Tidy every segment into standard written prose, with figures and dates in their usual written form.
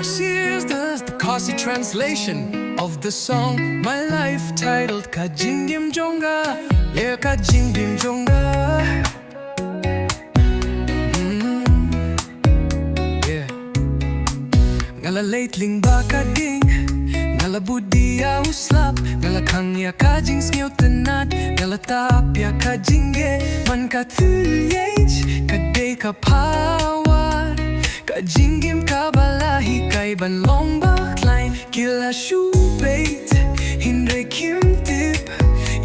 course, here's the Kasi translation of the song My Life, titled Kajingim Jonga. Yeah, Kajingim Jonga. Yeah. Ngala latling baka ding, ngala budia uslap, ngala kangya kajing snyaw tenat, ngala tapya kajingge, man kathyej, kaday kapawar, kajingim kabalahi kay banlong bakline, kila shubait, hindre kimtip,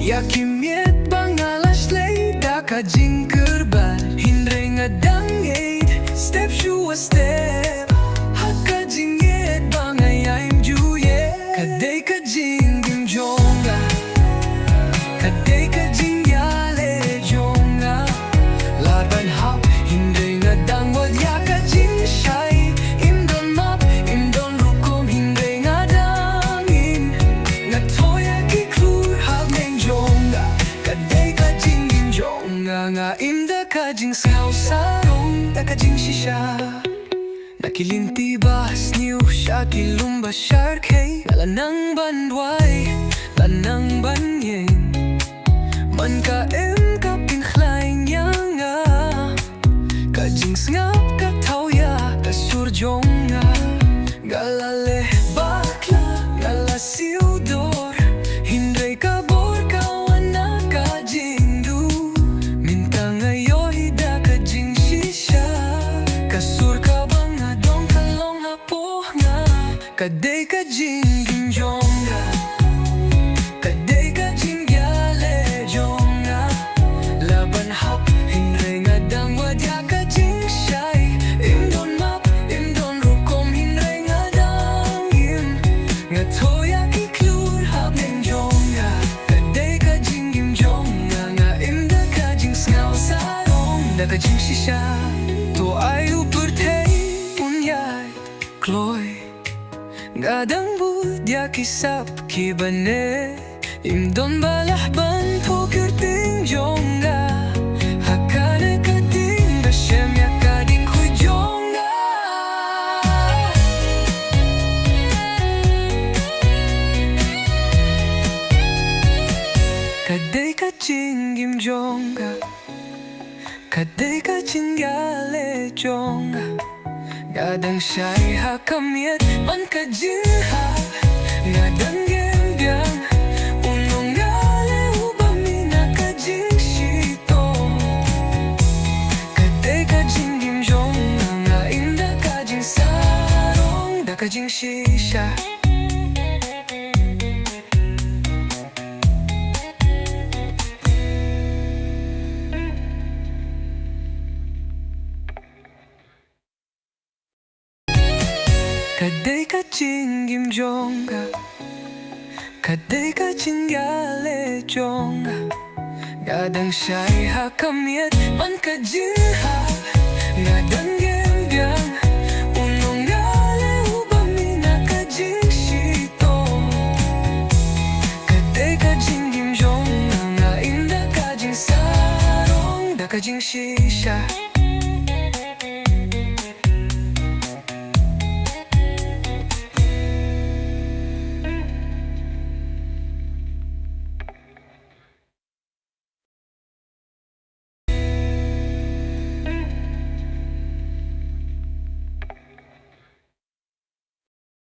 yakimiet bangalashlay, da kajing kerbar, hindre ngadangait, step shua step, hakajinget bangayaim juye, kaday kajingim jonga, kaday kajingyale jonga, laban hap, hindre ngadangwad ya kajing shay, imdon map, imdon rukom, hindre ngadangin, ngatoya kiklur hagmeng jonga, kaday kajingim jonga, nga imda kajing sayaw sarong, da kajing shisha. Nakilinti bahas niyo siya kilumba shark hey, lanang bandway, lanang banyeng, man ka ka pinkhlay niya nga, kajing ngap katawya kasurjong nga, galale bakla galasiudor, hindray kabor kawana kajing du, minta ngayo hida kajing shisha, kasur ka kaday kajingim jonga, kaday kajingyale jonga, laban hap, hindre ngadangwad ya kajing shay, imdon map, imdon rukom, hindre ngadangim, ngatoya kiklur hapeng jonga, kaday kajingim jonga, nga imda kajing sngaw sarong, da kajing shisha, to ay upertay, unyay, kloy. Gadang budya kisap kibane, imdon balahban pokirting jonga, hakane kading bashem ya kading kuy jonga. Kaday kajingim jonga, kaday kajingyale jonga, gadang siya'y hakamiet, man kajinha, gadang gembyang, unong gale ubami na kajing shito, kaday kajingim jonga, nga inda kajing sarong, da kajing shisha. Kaday kajingim jonga, kaday kajingyale jonga, gadang siya'y hakamiet, man kajinha, gadang gembyang, unong gale ubami na kajing shito, kaday kajingim jonga, nga inda kajing sarong, da kajing shisha.